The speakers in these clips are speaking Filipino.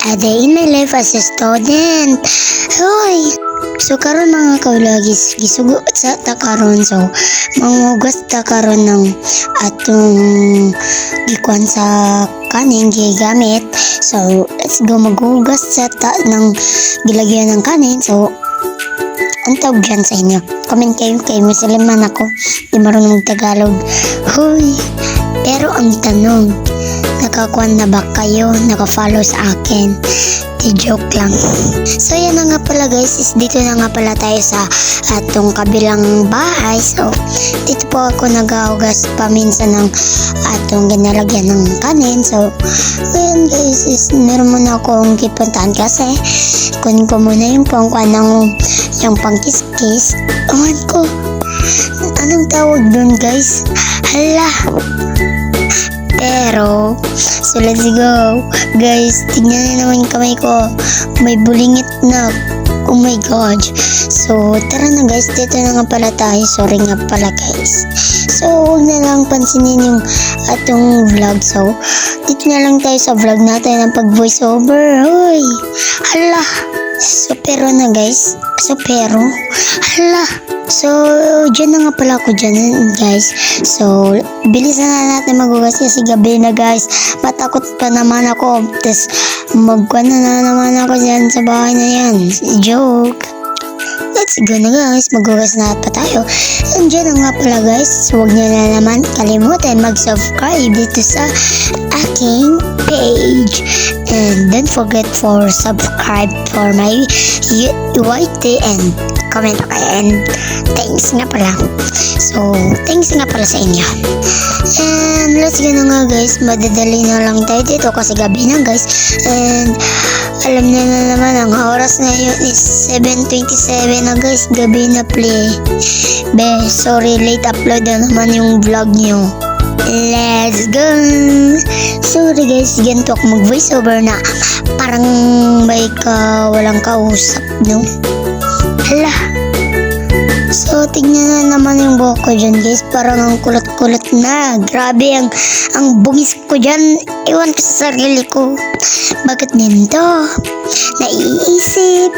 A day in my life as a student. Hoy! So karon mga kaulagis gisugo sa takaron, so mangugas takaron ng atong gikuan sa kanin gigamit. So let's go maghugas sa ng gilagyan ng kanin. So ang tawag dyan sa inyo, comment kayo kay Musliman ako, di marunong Tagalog. Hoy! Pero ang tanong, nakakuan na ba kayo, naka-follow sa akin? Di joke lang. So yan na nga pala guys, is dito na nga pala tayo sa atong kabilang bahay. So dito po ako naghugas paminsan ng atong ginalagyan ng kanin. So ngayon guys, is meron muna akong kipuntahan kasi kunin ko muna yung pangkuan ng yung pangkiskis. Ewan ko, anong tawag dun guys? Hala! Pero, so let's go. Guys, tignan na naman yung kamay ko. May bulingit na. Oh my god. So, tara na guys. Dito na nga pala tayo. Sorry nga pala guys. So, huwag na lang pansinin yung atong vlog. So, dito na lang tayo sa vlog natin ng pag-voice over. Hoy! Hala! So, pero na guys. So, pero. Hala! So, dyan na nga pala ako dyan guys. So, bilisan na natin maghugas kasi gabi na guys. Matakot pa naman ako. Tapos, magkuhan na naman ako dyan sa bahay na yan. Joke. Let's go na guys. Maghugas na pa tayo. And dyan na nga pala guys. So, huwag niyo na naman kalimutan mag-subscribe dito sa aking page. And don't forget for subscribe for my YT and comment kayo. And thanks nga pala. So, thanks nga pala sa inyo. And let's go na nga guys. Madadali na lang tayo dito kasi gabi na guys. And alam na naman ang oras na yun is 7:27 na guys. Gabi na play. Sorry late upload na naman yung vlog nyo. Let's go! Sorry guys, ganito ako mag-voice over na parang may walang kausap, no? Hala! So, tignan na naman yung buhok ko dyan guys, parang ang kulot-kulot na. Grabe, ang bungis ko dyan. Iwan ko sa sarili ko. Bakit ganito? Naiisip.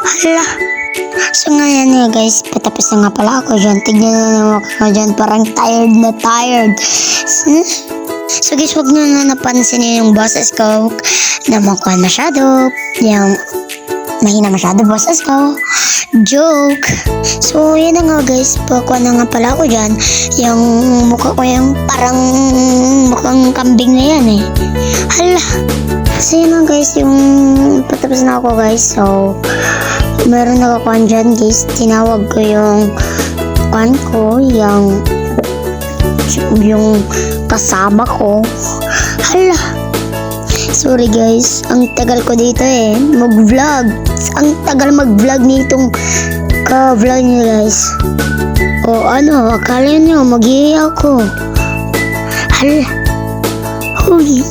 Hala! So ngayon nga guys, patapos na nga pala ako dyan. Tignan na naman ako dyan, parang tired na tired. So guys, huwag nyo na napansin yung boses ko na makuha masyado. Yung mahina masyado boses ko. Joke. So yan na nga guys, pakuha na nga pala ako dyan. Yung mukha ko yung parang mukhang kambing na yan eh. Hala. So yun na guys, yung patapos na ako guys. So meron nakakuhan dyan guys, tinawag ko yung kuhan ko, yung kasama ko. Hala, sorry guys, ang tagal ko dito eh, mag-vlog. Ang tagal mag-vlog nitong ka-vlog niyo guys. O ano, akala nyo mag-iiyak ako. Hala, huy.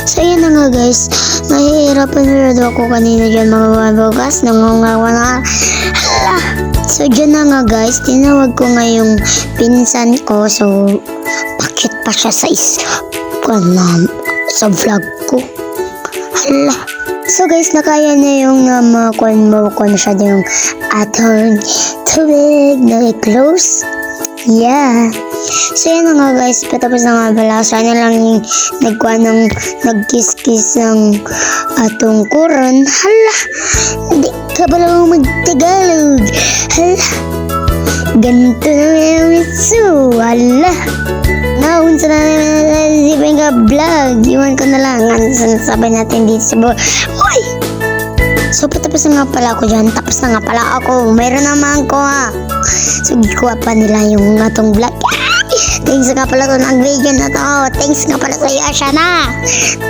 So yan na nga guys, mahihirapan na ako kanina dyan bukas, nangungawa na. Hala! So dyan na nga guys, tinawag ko nga yung pinsan ko. So, bakit pa siya sa vlog ko? Hala! So guys, nakaya na yung makuha na siya yung atong tubig na i-close. Yeah. So yan na nga guys, patapos na nga pala. Sana lang yung nagkiss-kiss ng atong kuron. Hala, hindi ka pala mag-Tagalog. Hala, ganito na yung mitsu. Hala, naunsa na naman ka vlog. Iwan ko na lang ang sinasabi natin dito sa buhay. Uy! So patapos na nga pala ako dyan. Tapos na nga pala ako. Mayroon naman ko ha. So gikuha pa nila yung atong vlog. Thanks nga pala to ng video na to. Thanks nga pala sa iyo, Ashana.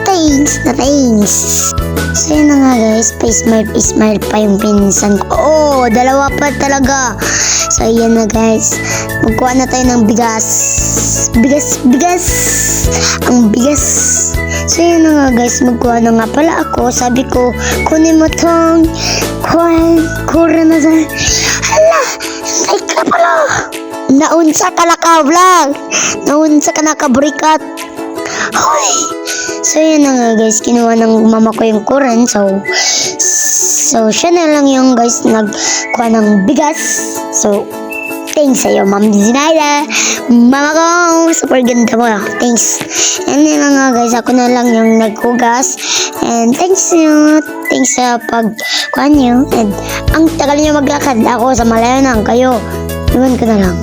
Thanks na thanks. So yun na nga guys, pa-smile pa yung pinsan ko. Oh, dalawa pa talaga. So yan na guys, magkuha na tayo ng bigas. Bigas. Ang bigas. So yun na nga guys, magkuha na nga pala ako. Sabi ko, kunin mo tong kura na sa... Hala, ay ka pala. Naunsa ka na ka vlog. Naunsa ka na ka burikat. Hoy! So yun na nga guys, kinuha ng mama ko yung kuran. So siya na lang yung guys nagkuha ng bigas. So thanks sa'yo, Ma'am Zinaida. Mama ko, super ganda mo. Thanks. And yun na nga guys, ako na lang yung naghugas. And thanks sa pagkuha nyo. And ang tagal nyo maglakad. Ako sa malayo nang kayo. Iwan ko na lang.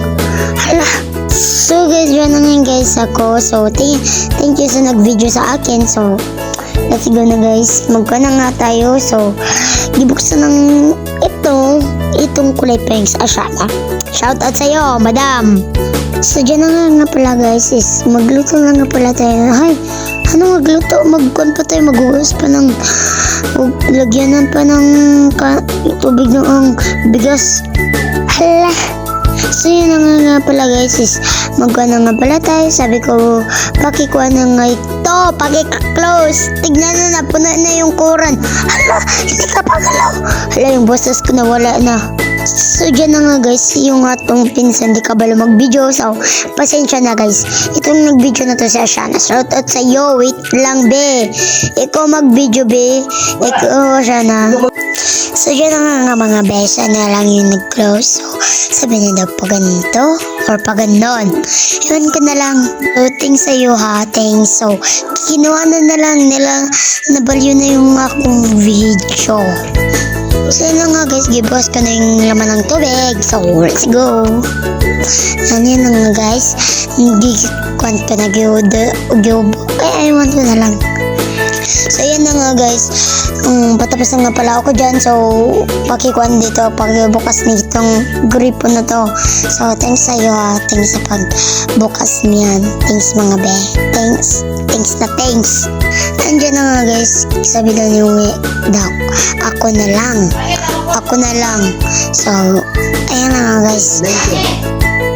Hala. So guys, yun na nga guys ako. So thank you sa nag-video sa akin. So let's go na guys. Magkuha na nga tayo. So gibuksan ng itong kulay pinks. Asyana. Shout out sa'yo, madam. So dyan na nga pala guys is magluto na nga pala tayo. Ay, ano magluto? Magkuhan pa tayo. Maghugas pa ng lagyanan pa ng tubig ng bigas. Hala. So yun na nga pala guys is magkuha na nga pala tayo. Sabi ko pakikuha na nga ito, pakika-close. Tignan na puno na yung kuran. Hala, hindi ka pagalaw. Hala, yung boses ko nawala na. So dyan na nga guys, yung atong pinsan di kabalo mag-video. So pasensya na guys, itong nag-video na to si Ashana. Shout out sa'yo, wait lang be. Ikaw mag-video be. Ikaw Ashana. So dyan na nga mga besa na lang yung nag-close. So sabi na daw pa ganito or pa ganon. Iwan ko na lang. So thanks sa'yo ha, thanks. So kinuha na lang nila, nabalyo na yung akong video. So yun na nga guys, gibukas ko na yung laman ng tubig. So let's go. Ano yun na nga guys, hindi kwan ko na kaya iwan ko na lang. So yan na nga guys, patapos na nga pala ako dyan. So pakikuan dito, pagbukas nitong gripo na to. So thanks sa'yo ha, thanks sa pagbukas niyan. Thanks mga be, thanks na thanks. Andyan na nga guys, sabi na yung ako na lang. So ayan na nga guys.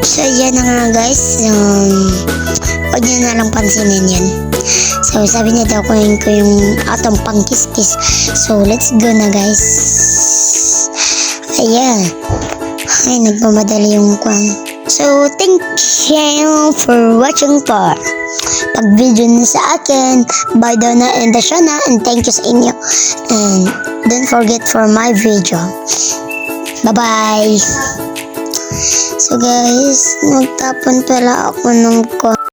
So yan na nga guys, huwag niya na lang pansinin yan. So sabi niya daw kunin ko yung atong pangkiskis. So let's go na guys. Ayan. Ay, nagmamadali yung kwan. So thank you for watching for pag-video na sa akin by Donna and Ashana, and thank you sa inyo. And don't forget for my video. Bye-bye. So guys, nagtapon pala ako ng